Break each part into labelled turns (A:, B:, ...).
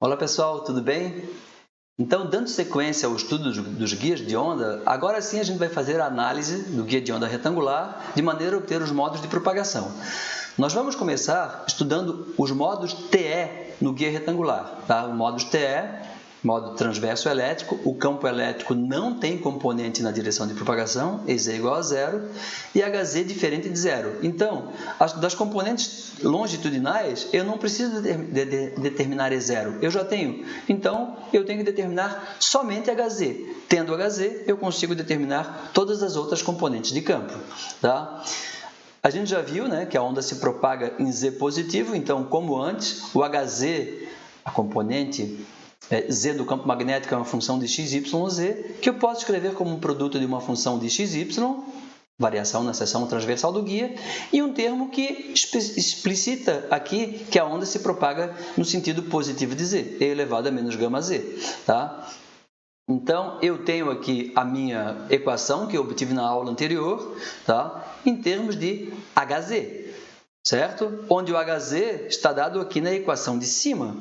A: Olá pessoal, tudo bem? Então, dando sequência ao estudo dos guias de onda, agora sim a gente vai fazer a análise do guia de onda retangular de maneira a obter os modos de propagação. Nós vamos começar estudando os modos TE no guia retangular. Tá? O modo TE, modo transverso elétrico, o campo elétrico não tem componente na direção de propagação, EZ igual a zero, e HZ diferente de zero. Então, das componentes longitudinais, eu não preciso determinar E0, eu já tenho. Então, eu tenho que determinar somente HZ. Tendo HZ, eu consigo determinar todas as outras componentes de campo. Tá? A gente já viu, né, que a onda se propaga em Z positivo, então, como antes, o HZ, a componente Z do campo magnético é uma função de x, y, z, que eu posso escrever como um produto de uma função de x, y, variação na seção transversal do guia, e um termo que explicita aqui que a onda se propaga no sentido positivo de z, e elevado a menos gama z. Tá? Então, eu tenho aqui a minha equação que eu obtive na aula anterior, tá? Em termos de Hz, certo? Onde o Hz está dado aqui na equação de cima.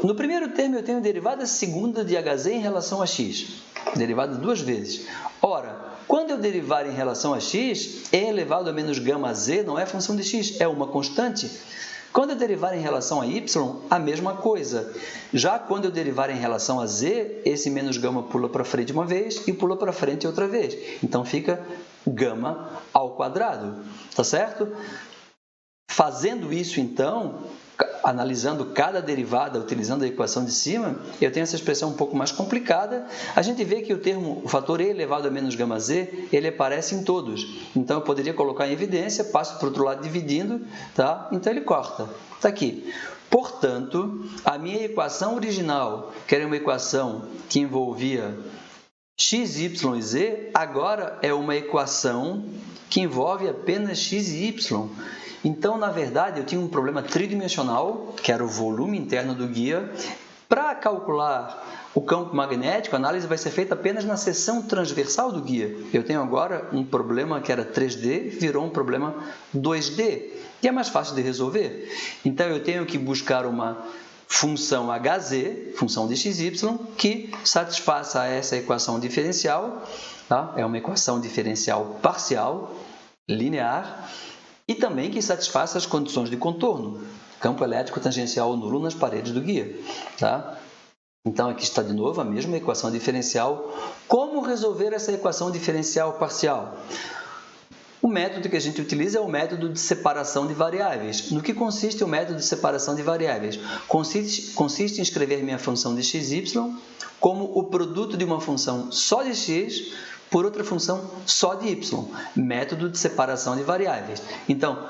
A: No primeiro termo, eu tenho derivada segunda de Hz em relação a x, derivada duas vezes. Ora, quando eu derivar em relação a x, e elevado a menos gama z não é função de x, é uma constante. Quando eu derivar em relação a y, a mesma coisa. Já quando eu derivar em relação a z, esse menos gama pula para frente uma vez e pula para frente outra vez. Então, fica gama ao quadrado, tá certo? Fazendo isso, então, analisando cada derivada, utilizando a equação de cima, eu tenho essa expressão um pouco mais complicada. A gente vê que o fator e elevado a menos gama z, ele aparece em todos. Então, eu poderia colocar em evidência, passo para o outro lado dividindo, tá? Então, ele corta. Está aqui. Portanto, a minha equação original, que era uma equação que envolvia x, y e z, agora é uma equação que envolve apenas x e y. Então, na verdade, eu tinha um problema tridimensional, que era o volume interno do guia. Para calcular o campo magnético, a análise vai ser feita apenas na seção transversal do guia. Eu tenho agora um problema que era 3D, virou um problema 2D, e é mais fácil de resolver. Então, eu tenho que buscar uma função Hz, função de xy, que satisfaça essa equação diferencial, tá? É uma equação diferencial parcial, linear, e também que satisfaça as condições de contorno, campo elétrico tangencial nulo nas paredes do guia. Tá? Então, aqui está de novo a mesma equação diferencial. Como resolver essa equação diferencial parcial? O método que a gente utiliza é o método de separação de variáveis. No que consiste o método de separação de variáveis? Consiste em escrever minha função de xy como o produto de uma função só de x por outra função só de y, método de separação de variáveis. Então,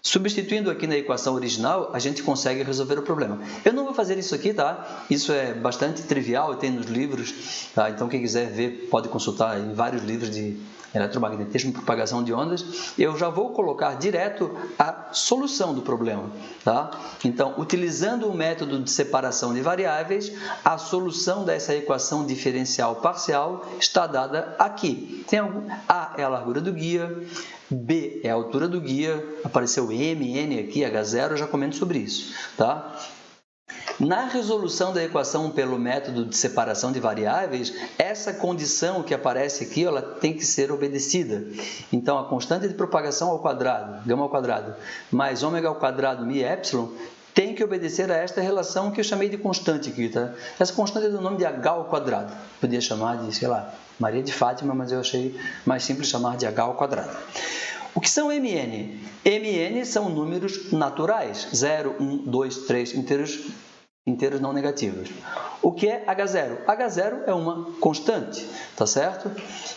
A: substituindo aqui na equação original, a gente consegue resolver o problema. Eu não vou fazer isso aqui, tá? Isso é bastante trivial, tem nos livros, tá? Então, quem quiser ver, pode consultar em vários livros de eletromagnetismo e propagação de ondas. Eu já vou colocar direto a solução do problema, tá? Então, utilizando o método de separação de variáveis, a solução dessa equação diferencial parcial está dada aqui. A é a largura do guia, B é a altura do guia, apareceu MN aqui, H0, eu já comento sobre isso, tá? Na resolução da equação pelo método de separação de variáveis, essa condição que aparece aqui, ela tem que ser obedecida. Então, a constante de propagação ao quadrado, gama ao quadrado, mais ômega ao quadrado, mi epsilon, tem que obedecer a esta relação que eu chamei de constante aqui, tá? Essa constante é do nome de H ao quadrado. Podia chamar de, sei lá, Maria de Fátima, mas eu achei mais simples chamar de H ao quadrado. O que são MN? MN são números naturais, 0, 1, 2, 3, inteiros não negativos. O que é H0? H0 é uma constante, tá certo?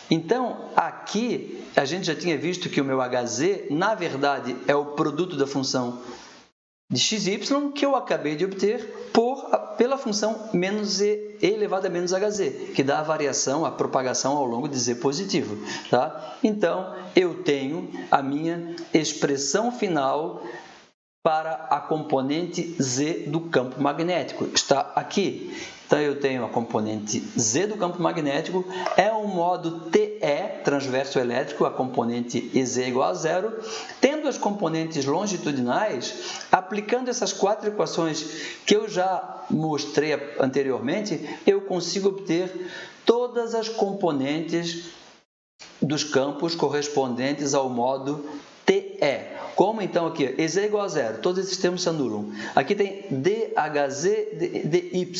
A: Então, aqui, a gente já tinha visto que o meu Hz, na verdade, é o produto da função de xy que eu acabei de obter pela função menos e elevado a menos Hz, que dá a variação, a propagação ao longo de z positivo. Tá? Então, eu tenho a minha expressão final para a componente Z do campo magnético. Está aqui. Então, eu tenho a componente Z do campo magnético, é um modo TE, transverso elétrico, a componente EZ igual a zero. Tendo as componentes longitudinais, aplicando essas 4 equações que eu já mostrei anteriormente, eu consigo obter todas as componentes dos campos correspondentes ao modo TE. Como então aqui? EZ igual a zero, todos esses termos se anulam. Aqui tem DHZ, DY.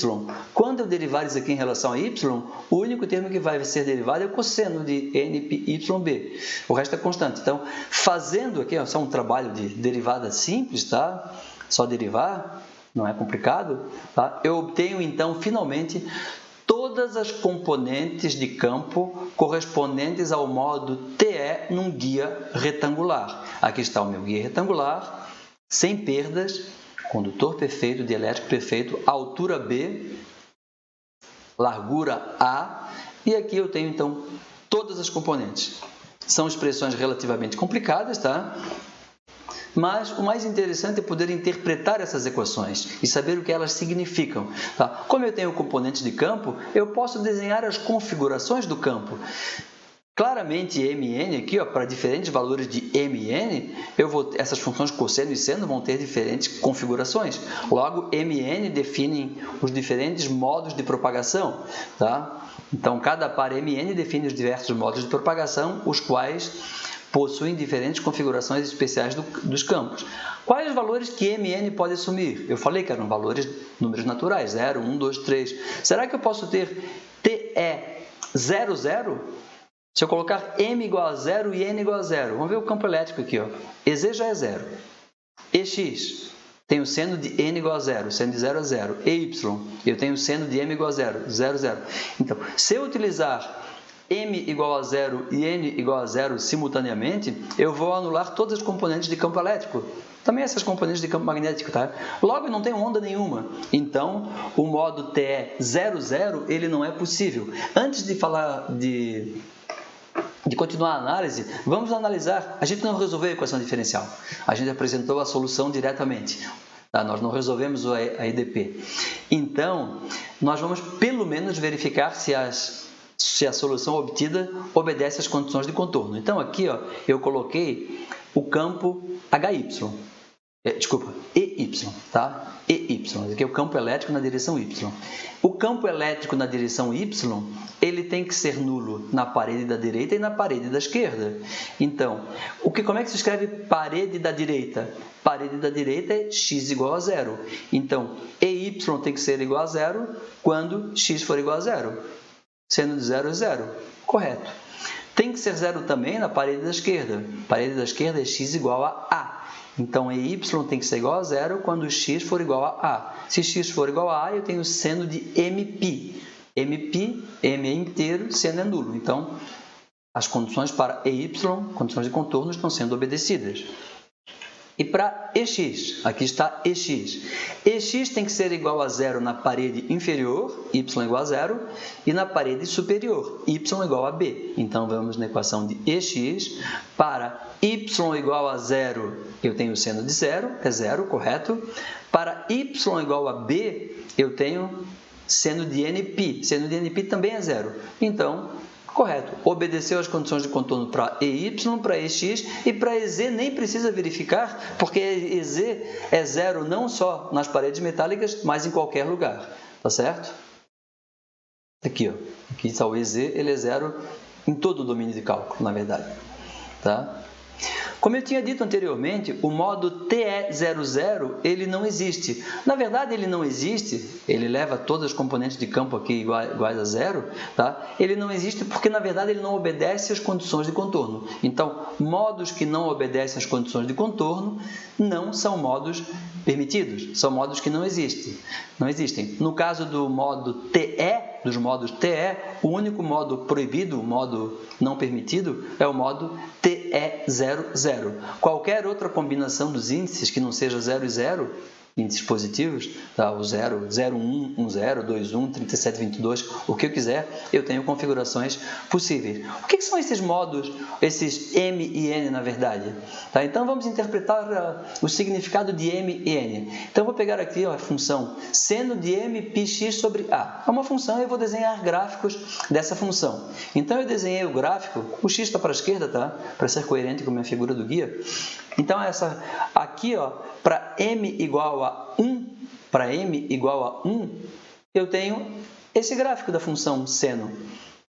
A: Quando eu derivar isso aqui em relação a Y, o único termo que vai ser derivado é o cosseno de NPYB. O resto é constante. Então, fazendo aqui, só um trabalho de derivada simples, tá? Só derivar, não é complicado, tá? Eu obtenho então, finalmente, todas as componentes de campo correspondentes ao modo TE num guia retangular. Aqui está o meu guia retangular, sem perdas, condutor perfeito, dielétrico perfeito, altura B, largura A, e aqui eu tenho então todas as componentes. São expressões relativamente complicadas, tá? Mas o mais interessante é poder interpretar essas equações e saber o que elas significam. Tá? Como eu tenho componentes de campo, eu posso desenhar as configurações do campo. Claramente, Mn aqui, para diferentes valores de Mn, essas funções cosseno e seno vão ter diferentes configurações. Logo, Mn definem os diferentes modos de propagação. Tá? Então, cada par Mn define os diversos modos de propagação, os quais possuem diferentes configurações especiais dos campos. Quais os valores que Mn pode assumir? Eu falei que eram valores, números naturais, 0, 1, 2, 3. Será que eu posso ter TE 0, 0? Se eu colocar M igual a 0 e N igual a 0, vamos ver o campo elétrico aqui. EZ já é 0. EX, tenho seno de N igual a 0, seno de 0 a 0. EY, eu tenho seno de M igual a 0, 0, 0. Então, se eu utilizar M igual a 0 e N igual a 0 simultaneamente, eu vou anular todas as componentes de campo elétrico. Também essas componentes de campo magnético, tá? Logo, não tem onda nenhuma. Então, o modo TE 0, 0, ele não é possível. Antes de falar de continuar a análise, vamos analisar. A gente não resolveu a equação diferencial. A gente apresentou a solução diretamente. Tá? Nós não resolvemos a EDP. Então, nós vamos pelo menos verificar se a solução obtida obedece às condições de contorno. Então, aqui eu coloquei o campo HY. EY, tá? EY, aqui é o campo elétrico na direção Y. O campo elétrico na direção Y, ele tem que ser nulo na parede da direita e na parede da esquerda. Então, como é que se escreve parede da direita? Parede da direita é x igual a 0. Então, EY tem que ser igual a 0 quando x for igual a 0. Seno de 0 é 0. Correto. Tem que ser 0 também na parede da esquerda. Parede da esquerda é x igual a A. Então, EY tem que ser igual a 0 quando x for igual a A. Se x for igual a A, eu tenho seno de MP. MP, M é inteiro, seno é nulo. Então, as condições para EY, condições de contorno, estão sendo obedecidas. E para EX, aqui está EX. EX tem que ser igual a 0 na parede inferior, y igual a 0, e na parede superior, y igual a b. Então, vamos na equação de EX. Para y igual a 0, eu tenho seno de 0, é 0, correto? Para y igual a b, eu tenho seno de NP. Seno de NP também é 0. Então, correto. Obedeceu às condições de contorno para EY, para EX e para EZ nem precisa verificar, porque EZ é 0 não só nas paredes metálicas, mas em qualquer lugar. Tá certo? Aqui está o EZ, ele é 0 em todo o domínio de cálculo, na verdade. Tá? Como eu tinha dito anteriormente, o modo TE00, ele não existe. Na verdade, ele não existe, ele leva todas as componentes de campo aqui iguais a 0, tá? Ele não existe porque, na verdade, ele não obedece às condições de contorno. Então, modos que não obedecem às condições de contorno não são modos permitidos, são modos que não existem. No caso do modo TE, dos modos TE, o único modo proibido, o modo não permitido, é o modo TE00. Qualquer outra combinação dos índices que não seja 0 e 0 índices positivos, tá? O 0, 0, 1, 10, 2, 1, 37, 22, o que eu quiser, eu tenho configurações possíveis. O que são esses modos, esses M e N, na verdade? Tá? Então, vamos interpretar o significado de M e N. Então, eu vou pegar aqui a função seno de M πx sobre A. É uma função e eu vou desenhar gráficos dessa função. Então, eu desenhei o gráfico, o x está para a esquerda, tá? Para ser coerente com a minha figura do guia. Então, essa aqui, ó, para M igual a 1, eu tenho esse gráfico da função seno.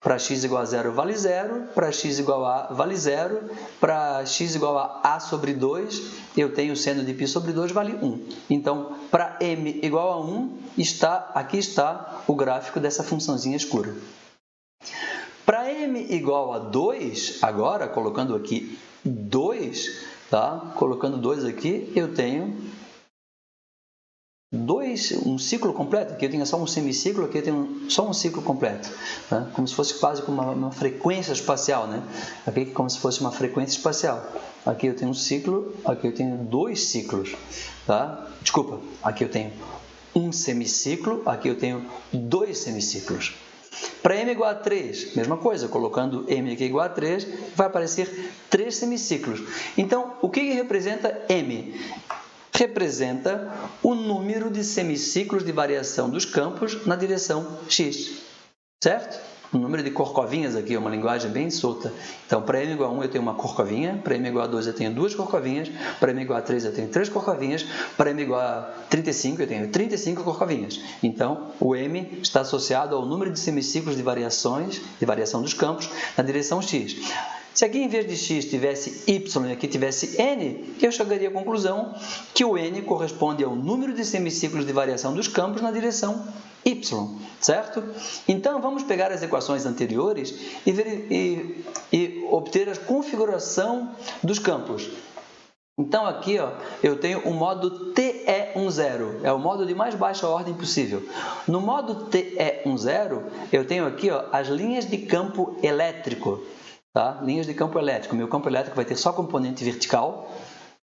A: Para x igual a 0 vale 0, para x igual a vale 0, para x igual a sobre 2, eu tenho seno de π sobre 2 vale 1. Então, para m igual a 1, aqui está o gráfico dessa funçãozinha escura. Para m igual a 2, agora, colocando aqui 2, tá? Colocando 2 aqui, eu tenho um ciclo completo. Aqui eu tenho só um semiciclo, aqui eu tenho só um ciclo completo, tá? Como se fosse quase como uma frequência espacial, né? Aqui como se fosse uma frequência espacial. Aqui eu tenho um ciclo, aqui eu tenho 2 ciclos, tá? Desculpa, aqui eu tenho um semiciclo, aqui eu tenho 2 semiciclos. Para m igual a 3, mesma coisa, colocando m aqui igual a 3, vai aparecer 3 semiciclos. Então, o que representa m? Representa o número de semiciclos de variação dos campos na direção x, certo? O número de corcovinhas aqui é uma linguagem bem solta. Então, para m igual a 1 eu tenho uma corcovinha, para m igual a 2 eu tenho 2 corcovinhas, para m igual a 3 eu tenho 3 corcovinhas, para m igual a 35 eu tenho 35 corcovinhas. Então, o m está associado ao número de semiciclos de variação dos campos na direção x. Se aqui em vez de x tivesse y e aqui tivesse n, eu chegaria à conclusão que o n corresponde ao número de semiciclos de variação dos campos na direção y, certo? Então, vamos pegar as equações anteriores e obter a configuração dos campos. Então, aqui ó, eu tenho o modo TE10, é o modo de mais baixa ordem possível. No modo TE10, eu tenho aqui ó, as linhas de campo elétrico. Tá? Linhas de campo elétrico. Meu campo elétrico vai ter só componente vertical,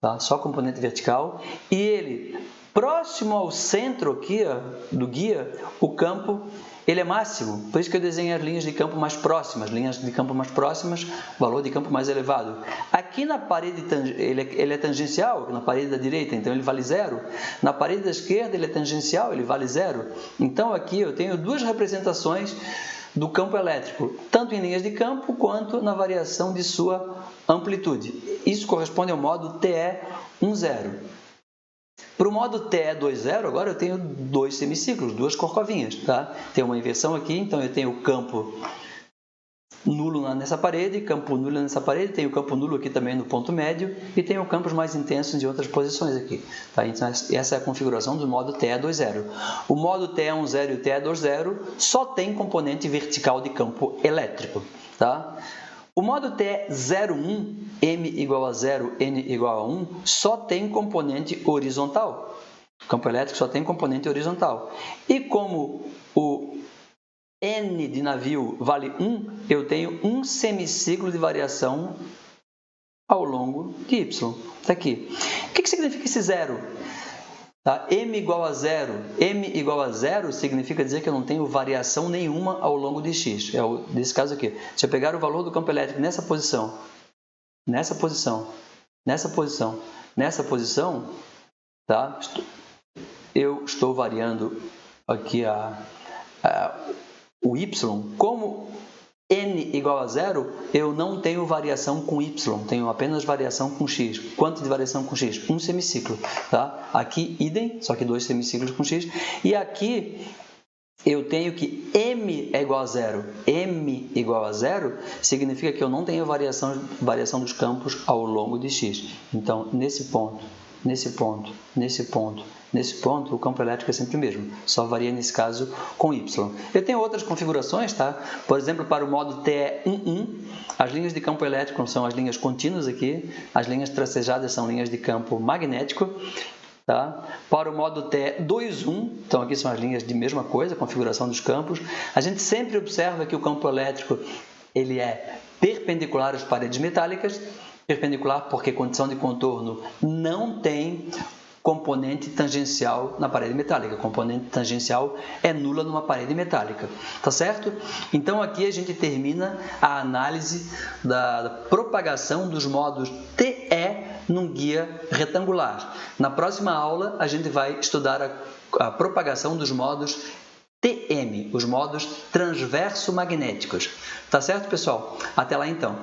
A: tá? Só componente vertical. E ele, próximo ao centro aqui ó, do guia, o campo ele é máximo. Por isso que eu desenho as linhas de campo mais próximas. Linhas de campo mais próximas, valor de campo mais elevado. Aqui na parede, ele é tangencial, na parede da direita, então ele vale 0. Na parede da esquerda, ele é tangencial, ele vale 0. Então, aqui eu tenho duas representações do campo elétrico, tanto em linhas de campo quanto na variação de sua amplitude. Isso corresponde ao modo TE10. Para o modo TE20, agora eu tenho 2 semiciclos, 2 corcovinhas. Tá? Tem uma inversão aqui, então eu tenho o campo nulo nessa parede, campo nulo nessa parede, tenho o campo nulo aqui também no ponto médio e tenho campos mais intensos em outras posições aqui. Tá? Então, essa é a configuração do modo TE20. O modo TE10 e o TE20 só tem componente vertical de campo elétrico. Tá? O modo TE01, m igual a 0, n igual a 1, só tem componente horizontal. O campo elétrico só tem componente horizontal. E como o n de navio vale 1, eu tenho um semiciclo de variação ao longo de y. Está aqui. O que significa esse 0? Tá? M igual a 0. M igual a 0 significa dizer que eu não tenho variação nenhuma ao longo de x. É desse caso aqui. Se eu pegar o valor do campo elétrico nessa posição, nessa posição, nessa posição, nessa posição, tá? Eu estou variando aqui o y. Como n igual a 0, eu não tenho variação com y, tenho apenas variação com x. Quanto de variação com x? Um semiciclo. Tá? Aqui, idem, só que 2 semiciclos com x. E aqui, eu tenho que m é igual a 0. M igual a 0 significa que eu não tenho variação dos campos ao longo de x. Então, nesse ponto, nesse ponto, nesse ponto, nesse ponto, o campo elétrico é sempre o mesmo, só varia nesse caso com y. Eu tenho outras configurações, tá? Por exemplo, para o modo TE11, as linhas de campo elétrico são as linhas contínuas aqui, as linhas tracejadas são linhas de campo magnético. Tá? Para o modo TE21, então aqui são as linhas de mesma coisa, configuração dos campos. A gente sempre observa que o campo elétrico ele é perpendicular às paredes metálicas, perpendicular porque condição de contorno não tem componente tangencial na parede metálica. Componente tangencial é nula numa parede metálica, tá certo? Então aqui a gente termina a análise da propagação dos modos TE num guia retangular. Na próxima aula a gente vai estudar a propagação dos modos TM, os modos transverso-magnéticos. Tá certo, pessoal? Até lá então!